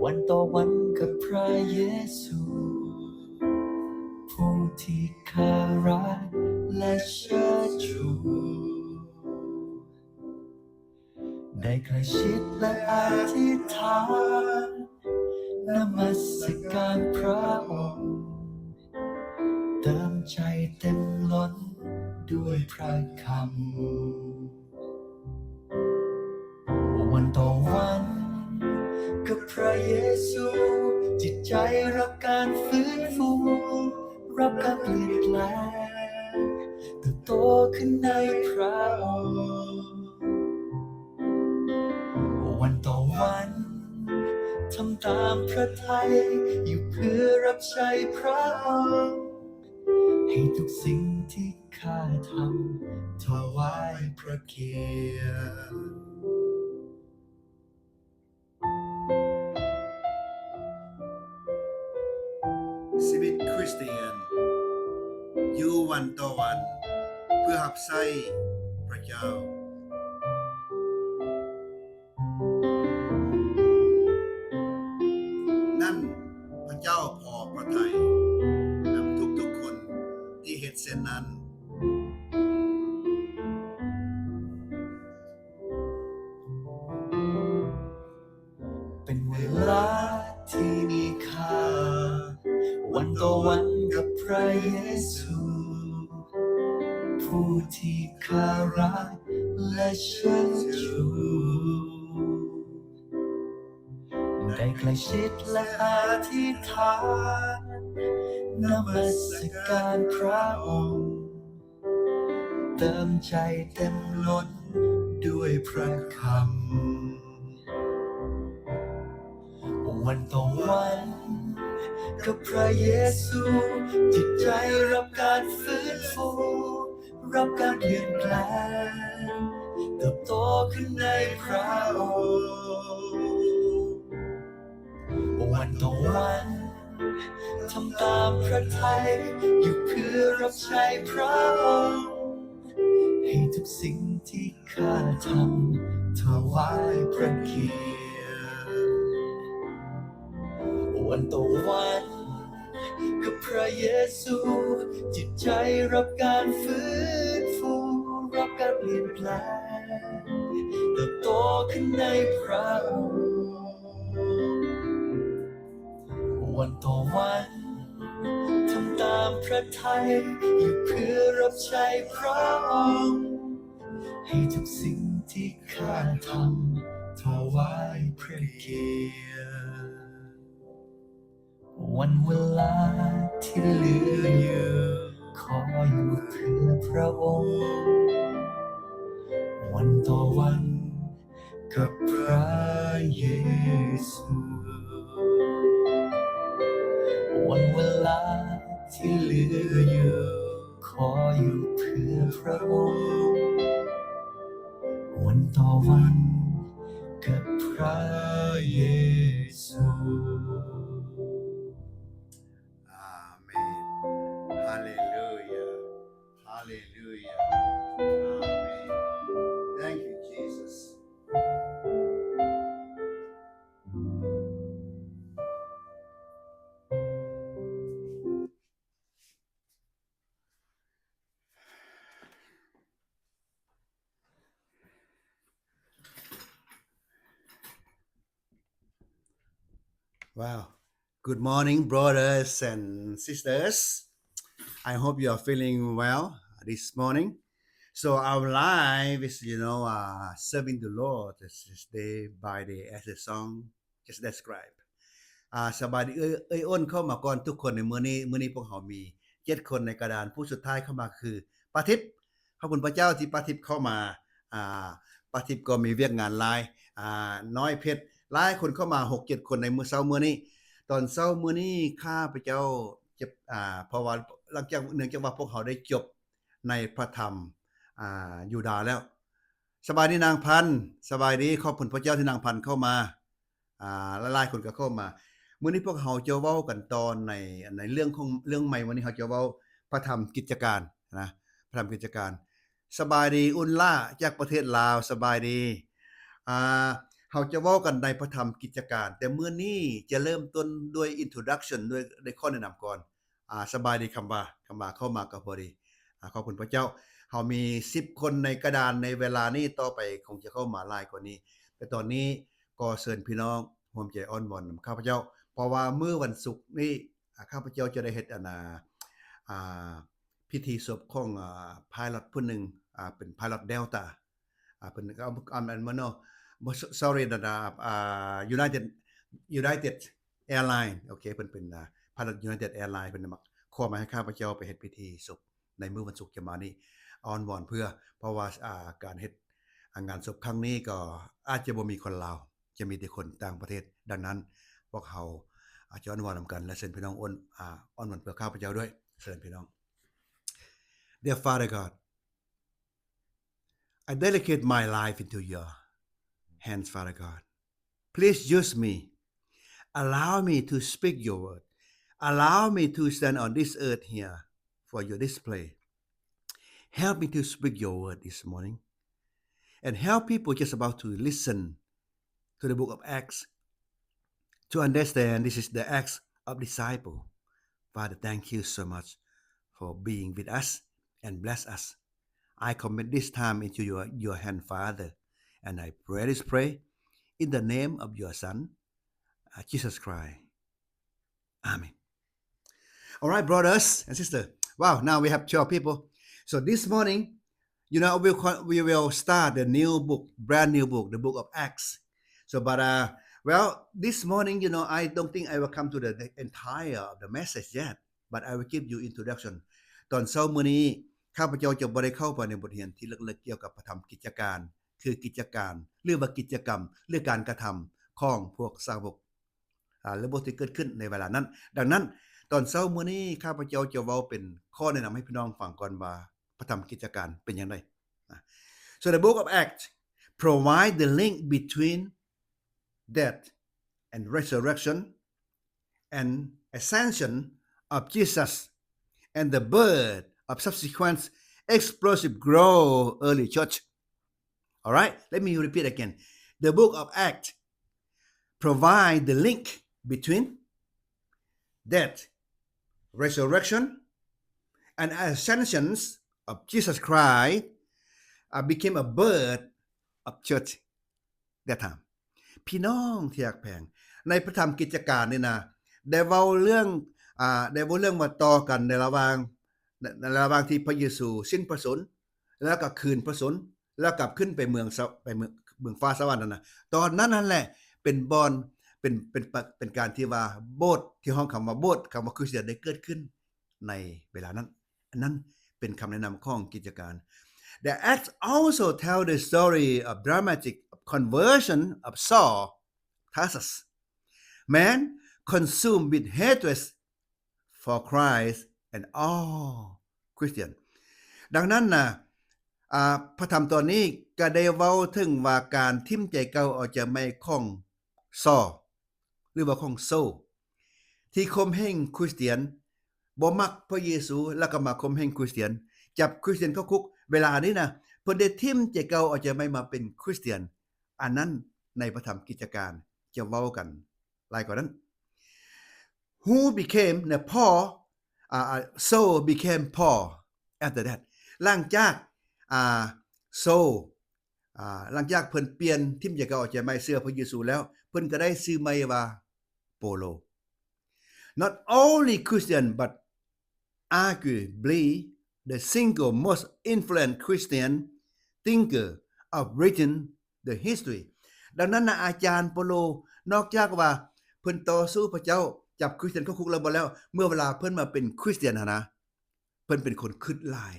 วันต่อวันกับพระเยซูผู้ที่ข้ารักและเชิดชูได้ใกล้ชิดและอธิษฐานนมัสการพระองค์เติมใจเต็มล้นด้วยพระคำวันต่อวันกับพระเยซูจิตใจรับการฟื้นฟูรับการเปลี่ยนแปลงเติบโตขึ้นในพระองค์วันต่อวันทำตามพระทัยอยู่เพื่อรับใช้พระองค์ให้ทุกสิ่งที่ข้าทำถวายพระเกียรติชีวิตคริสเตียนอยู่วันต่อวันเพื่อรับใช้พระเจ้านั่นพระเจ้าพอพระทัยนำทุกคนที่เฮ็ดเช่นนั้นเป็นเวลาที่มีค่าวันต่อวันกับพระเยซูผู้ที่ข้ารักและเชิดชูได้ใกล้ชิดและอธิษฐานนมัสการพระองค์เติมใจเต็มล้นด้วยพระคำวันต่อวันกับพระเยซูจิตใจรับการฟื้นฟูรับการเปลี่ยนแปลงเติบโตขึ้นในพระองค์วันต่อวันทำตามพระทัยอยู่เพื่อรับใช้พระองค์ให้ทุกสิ่งที่ข้าทำถวายพระเกียรติวันต่อวันกับพระเยซูจิตใจรับการฟื้นฟูรับการเปลี่ยนแปลงเติบโตขึ้นในพระองค์วันต่อวันทำตามพระทัยอยู่เพื่อรับใช้พระองค์ให้ทุกสิ่งที่ข้าทำถวายพระเกียรติวันเวลาที่เหลืออยู่ขออยู่เพื่อพระองค์วันต่อวันกับพระเยซูวันเวลาที่เหลืออยู่ขออยู่เพื่อพระองค์วันต่อวันกับพระเยซูอาเมนฮาเลลูยาฮาเลลูยาอาเมน Thank you Jesus Wow. Good morning, brothers and sisters. I hope you are feeling well this morning. So our life is, serving the Lord this day by day as the song just described. สบายดีอ้นเข้ามาก่อนทุกคนในมื้อนี้พวกเรามี7คนในกระดานผู้สุดท้ายเข้ามาคือป้าทิพย์ขอบคุณพระเจ้าที่ป้าทิพย์เข้ามาป้าทิพย์ก็มีเวียกงานหลายน้อยเพชรหลายคนเข้ามา6-7คนในมื้อเช้ามื้อนี้ตอนเช้ามื้อนี้ข้าพเจ้าเจ็บเพราะว่าหลังจากเนื่องจากว่าพวกเขาได้จบในพระธรรมยูดาห์แล้วสบายดีนางพันธุ์สบายดีขอบคุณพระเจ้าที่นางพันธุ์เข้ามาหลายๆคนก็เข้ามามื้อนี้พวกเราจะเว้ากันตอนในเรื่องใหม่วันนี้เราจะเว้าพระธรรมกิจการนะพระธรรมกิจการสบายดีอุ่นล่าจากประเทศลาวสบายดี เฮาจะเว้ากันในพระธรรมกิจการแต่มื้อนี้จะเริ่มต้นด้วย introduction ด้วยข้อแนะนำก่อนสบายดีคำว่าเข้ามาก็พอดีขอบคุณพระเจ้าเฮามี10คนในกระดานในเวลานี้ต่อไปคงจะเข้ามาหลายกว่านี้แต่ตอนนี้ก็เชิญพี่น้องร่วมใจอ้อนวอนนำข้าพเจ้าเพราะว่ามื้อวันศุกร์นี้ข้าพเจ้าจะได้เฮ็ดพิธีศพของpilot ผู้หนึ่งเป็น pilot Delta เพิ่นก็sorry that United Airline โอเคเพิ่นเป็นpilot United Airline เพิ่นมาขอมาให้ข้าพเจ้าไปเฮ็ดพิธีศพในมื้อวันศุกร์จะมานี้อ้อนวอนเพื่อเพราะว่าการเฮ็ดงานศพครั้งนี้ก็อาจจะบ่มีคนลาวจะมีแต่คนต่างประเทศดังนั้นพวกเฮาจะอ้อนวอนนำกันและเชิญพี่น้องอ้อนวอนเพื่อข้าพเจ้าด้วยเชิญพี่น้อง Dear Father God I dedicate my life into your hands Father God please use me allow me to speak your word allow me to stand on this earth here for your display help me to speak your word this morning and help people just about to listen to the book of Acts to understand this is the Acts of disciple Father thank you so much for being with us and bless us I commit this time into your hand Father and I pray in the name of your son Jesus Christ Amen Alright brothers and sisters wow now we have 12 people so this morning you know we will start the new book brand new book the book of Acts so but well this morning you know I don't think I will come to the entire of the message yet but I will give you introduction ตอนเช้ามื้อนี้ข้าพเจ้าจะบ่ได้เข้าไปในบทเรียนที่ลึกๆเกี่ยวกับพระธรรมกิจการคือกิจการหรือว่ากิจกรรมหรือการกระทำของพวกสาวกหรือบทที่เกิดขึ้นในเวลานั้นดังนั้นตอนเช้ามื้อนี้ข้าพเจ้าจะเว้าเป็นข้อแนะนำให้พี่น้องฟังก่อนว่าพระธรรมกิจการเป็นจังได๋ So the book of Acts provide the link between death and resurrection and ascension of Jesus and the birth of subsequent explosive growth early church. All right, let me repeat again. The book of Acts provide the link between death, resurrection, and ascensions of Jesus Christ became a birth of church that time. พี่น้องที่รักแพงในพระธรรมกิจการนี่นะได้เว้าเรื่องมาต่อกันในระหว่างที่พระเยซูสิ้นพระชนม์แล้วก็คืนพระชนม์แล้วกลับขึ้นไปเมืองฟ้าสวรรค์นั่นน่ะตอนนั้นนั่นแหละเป็นบอนเป็นการที่ว่าโบสถ์ที่ห้องคำว่าโบสถ์คำว่าคริสเตียนได้เกิดขึ้นในเวลานั้นอันนั้นเป็นคำแนะนำของกิจการ The Acts also tell the story of dramatic conversion of Saul Tarsus man consumed with hatred for Christ and all Christian ดังนั้นน่ะพระธรรมตอนนี้ก็ได้เว้าถึงว่าการทิ่มใจเก่าออกจากไม่ของซอหรือว่าของโซที่คมแห่งคริสเตียนบ่มักพระเยซูแล้วก็มาคมแห่งคริสเตียนจับคริสเตียนเข้าคุกเวลานี้นะเพิ่นได้ทิ่มใจเก่าออกจากไม่มาเป็นคริสเตียนอันนั้นในพระธรรมกิจการจะเว้ากันหลายกว่านั้น Who became Paul Saul became Paul after that หลังจากSaul หลังจากเพิ่นเปลี่ยนทิ่มใจเก่าออกจากไม่เสื้อพระเยซูแล้วเพิ่นก็ได้ชื่อใหม่ว่าโปโล Not only Christian but arguably the single most influential Christian thinker of written the history ดังนั้นนะอาจารย์โปโลนอกจากว่าเพิ่นต่อสู้พระเจ้าจับคริสเตียนเข้าคุกแล้วบ่แล้วเมื่อเวลาเพิ่นมาเป็นคริสเตียนนะเพิ่นเป็นคนคิดหลาย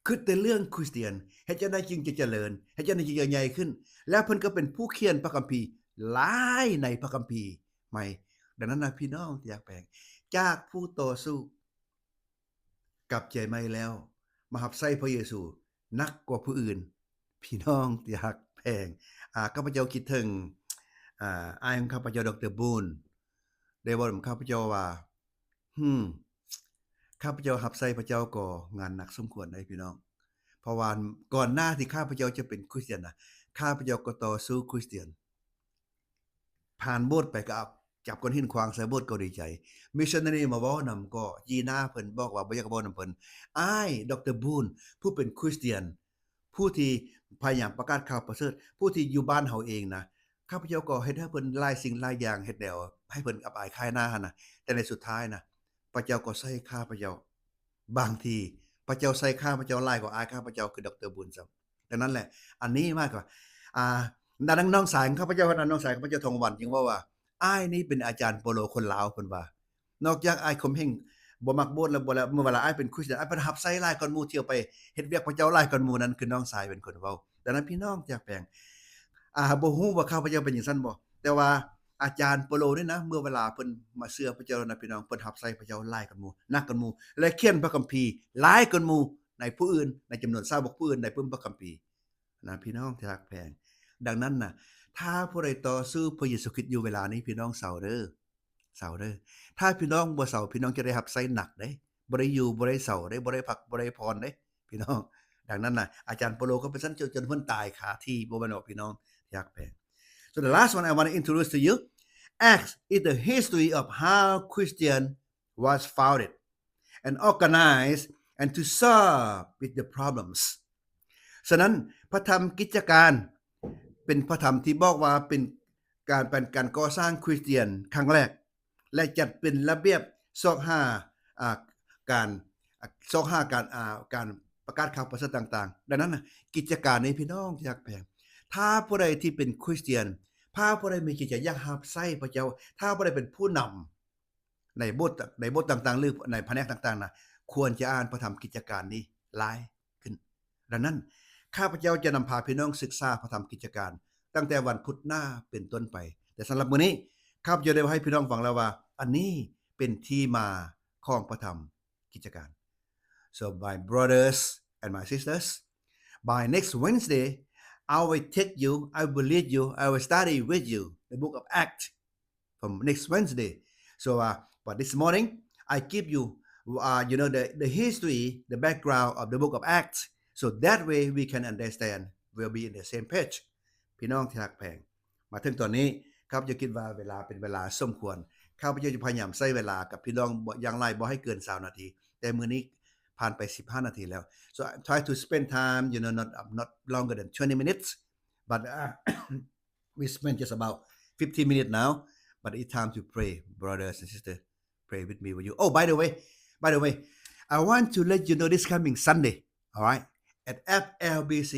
คิดแต่เรื่องคริสเตียนเฮ็ดจังได๋จึงจะเจริญเฮ็ดจังได๋จึงจะใหญ่ขึ้นแล้วเพิ่นก็เป็นผู้เขียนพระคัมภีร์หลายในพระคัมภีร์ใหม่ดังนั้นนะพี่น้องที่อยากแปลงจากผู้ต่อสู้กลับใจใหม่แล้วมารับใช้พระเยซูนักกว่าผู้อื่นพี่น้องที่อยากแพงข้าพเจ้าคิดถึงอ้ายของข้าพเจ้าดร.บูนได้เว้ากับข้าพเจ้าว่าข้าพเจ้ารับใช้พระเจ้าก็งานหนักสมควรได้พี่น้องเพราะว่าก่อนหน้าที่ข้าพเจ้าจะเป็นคริสเตียนน่ะ ข้าพเจ้าก็ต่อสู้คริสเตียนผ่านโบสถ์ไปก็จับก้อนหินขวางใส่โบสถ์ก็ดีใจมิชชันนารีมาเว้านำก็ยีหน้าเพิ่นบอกว่าบ่อยากเว้านำเพิ่นอ้ายดร.บูนผู้เป็นคริสเตียนผู้ที่พยายามประกาศข่าวประเสริฐผู้ที่อยู่บ้านเฮาเองนะข้าพเจ้าก็เฮ็ดให้เพิ่นหลายสิ่งหลายอย่างเฮ็ดแล้วให้เพิ่นอับอายขายหน้าหั่นน่ะแต่ในสุดท้ายนะพระเจ้าก็ใช้ข้าพเจ้าบางทีพระเจ้าใช้ข้าพเจ้าหลายกว่าอายข้าพเจ้าคือดร.บูนซ้ำดังนั้นแหละอันนี้มากกว่าดังน้องสายข้าพเจ้าน้องสายข้าพเจ้าทองวันจึงว่าอ้ายนี่เป็นอาจารย์โปโลคนลาวเพิ่นว่านอกจากอ้ายคมเฮงบ่มักโบสถ์แล้วบ่แล้วเมื่อเวลาอ้ายเป็นคริสเตียนอ้ายเพิ่นรับใช้หลายก่อนหมู่เที่ยวไปเฮ็ดเวียกพระเจ้าหลายก่อนหมู่นั้นคือน้องสายเป็นคนเว้าดังนั้นพี่น้องจากแปลงบ่ฮู้ว่าข้าพเจ้าเป็นจังซั่นบ่แต่ว่าอาจารย์โปโลนี่นะเมื่อเวลาเพิ่นมาเชื่อพระเจ้านะพี่น้องเพิ่นรับใช้พระเจ้าหลายก่อนหมู่นักก่อนหมู่และเขียนพระคัมภีร์หลายก่อนหมู่ในผู้อื่นในจำนวนชาวบกผู้อื่นในพระคัมภีร์นะพี่น้องที่รักแพงดังนั้นน่ะถ้าผู้ใดต่อสู้พระเยซูคริสต์อยู่เวลานี้พี่น้องเศร้าเด้อถ้าพี่น้องบ่เศร้าพี่น้องจะได้รับใช้หนักเด้บ่ได้อยู่บ่ได้เศร้าเด้บ่ได้พักบ่ได้พรเด้พี่น้องดังนั้นน่ะอาจารย์โปโลก็เป็นซั่นจนเพิ่นตายคาที่บ่แม่นพี่น้องที่รักแพง So the last one I want to introduce to you Acts is the history of how Christian was founded and organized and to solve with the problems ฉะนั้นพระธรรมกิจการเป็นพระธรรมที่บอกว่าเป็นการก่อสร้างคริสเตียนครั้งแรกและจัดเป็นระเบียบการประกาศข่าวประเสริฐต่างๆดังนั้นกิจการในพี่น้องที่รักแพงถ้าผู้ใดที่เป็นคริสเตียนถ้าผู้ใดมีกิจอยากรับใช้พระเจ้าถ้าผู้ใดเป็นผู้นำในบทต่างๆหรือในแผนกต่างๆนะควรจะอ่านพระธรรมกิจการนี้หลายขึ้นดังนั้นข้าพเจ้าจะนำพาพี่น้องศึกษาพระธรรมกิจการตั้งแต่วันพุธหน้าเป็นต้นไปแต่สำหรับมื้อนี้ข้าพเจ้าได้ให้พี่น้องฟังแล้วว่าอันนี้เป็นที่มาของพระธรรมกิจการ So my brothers and my sisters by next Wednesday I will take you I will lead you I will study with you the book of Acts from next Wednesday so but this morning I give you you know the history the background of the book of Acts so that way we can understand we'll be in the same page พี่น้องที่รักแพงมาถึงตอนนี้ครับจะคิดว่าเวลาเป็นเวลาสมควรข้าพเจ้าจะพยายามใช้เวลากับพี่น้องอย่างไรบ่ให้เกิน20นาทีแต่มื้อนี้ผ่านไป15นาทีแล้ว so I try to spend time you know not longer than 20 minutes but we spend just about 15 minutes now but it's time to pray brothers and sisters pray with me with you oh by the way I want to let you know this coming Sunday all right at FLBC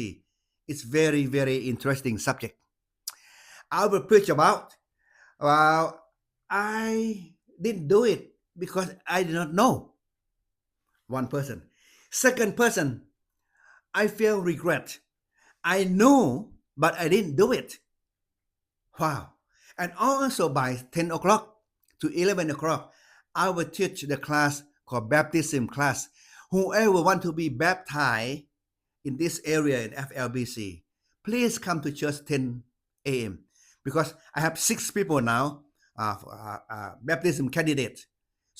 it's very interesting subject I will preach about I didn't do it because I did not know one person second person I feel regret I knew but I didn't do it wow and also by 10 o'clock to 11 o'clock I will teach the class called baptism class whoever want to be baptized in this area in FLBC please come to church 10 a.m. because I have 6 people now baptism candidates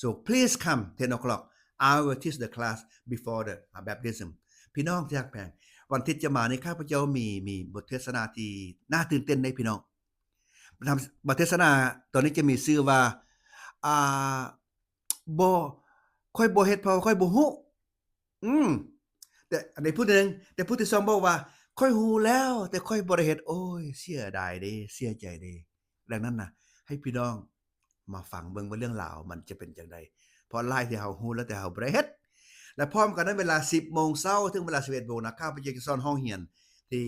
so please come 10 o'clock I will teach the class before the baptism พี่น้องที่รักแพงวันอาทิตย์จะมาในข้าพเจ้ามีบทเทศนาที่น่าตื่นเต้นในพี่น้องบทเทศนาตอนนี้จะมีชื่อว่าบ่ค่อยบ่เฮ็ดเพราะค่อยบ่ฮู้แต่อันนี้พูดนึงแต่พูดที่2บอกว่าค่อยฮู้แล้วแต่ค่อยบ่ได้เฮ็ดโอ้ยเสียดายเด้เสียใจเด้ดังนั้นน่ะให้พี่น้องมาฟังเบิ่งว่าเรื่องราวมันจะเป็นจังได๋เพราะหลายที่เฮาฮู้แล้วแต่เฮาบ่ได้เฮ็ดและพร้อมกันนั้นเวลา 10:00 นถึงเวลา 11:00 นข้าพเจ้าจะสอนห้องเรียนที่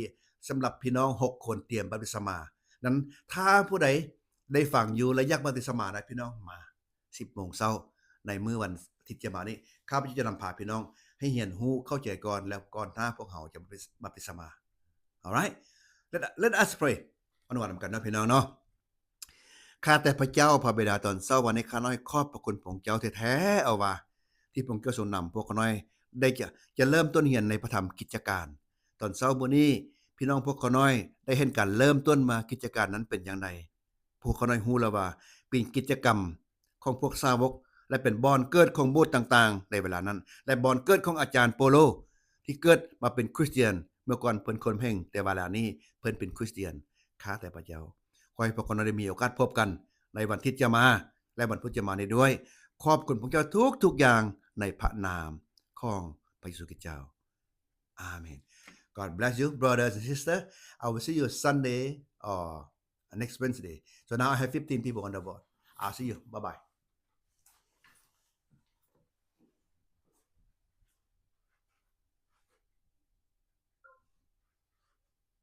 สำหรับพี่น้อง6คนเตรียมบัพติศมานั้นถ้าผู้ใดได้ฟังอยู่และอยากบัพติศมานะพี่น้องมา 10:00 นในมื้อวันอาทิตย์จะมานี้ข้าพเจ้าจะนำพาพี่น้องให้เรียนรู้เข้าใจก่อนแล้วก่อนหน้าพวกเฮาจะบัพติศมา alright let us pray อนุโมทนากันนะพี่น้องเนาะข้าแต่พระเจ้าพระบิดาตอนเช้าวันนี้ข้าน้อยขอบพระคุณพระองค์เจ้าแท้ๆเอาว่าที่พระองค์เจ้าทรงนำพวกข้าน้อยได้จะเริ่มต้นเรียนในพระธรรมกิจการตอนเช้ามื้อนี้พี่น้องพวกข้าน้อยได้เห็นการเริ่มต้นมากิจการนั้นเป็นอย่างไรพวกข้าน้อยฮู้แล้วว่าเป็นกิจกรรมของพวกสาวกและเป็นบ่อนเกิดของโบสถ์ต่างๆในเวลานั้นและบ่อนเกิดของอาจารย์โปโลที่เกิดมาเป็นคริสเตียน เมื่อก่อนเพิ่นคนเพลงแต่ว่าแล้วนี้เพิ่นเป็นคริสเตียนข้าแต่พระเจ้าขอให้พวกเราได้มีโอกาสพบกันในวันอาทิตย์จะมาและวันพุธจะมานี้ด้วยขอบคุณพระเจ้าทุกๆอย่างในพระนามของพระเยซูคริสต์เจ้า Amen. God bless you, brothers and sisters. I will see you Sunday or next Wednesday. So now I have 15 people on the board. I'll see you. Bye-bye.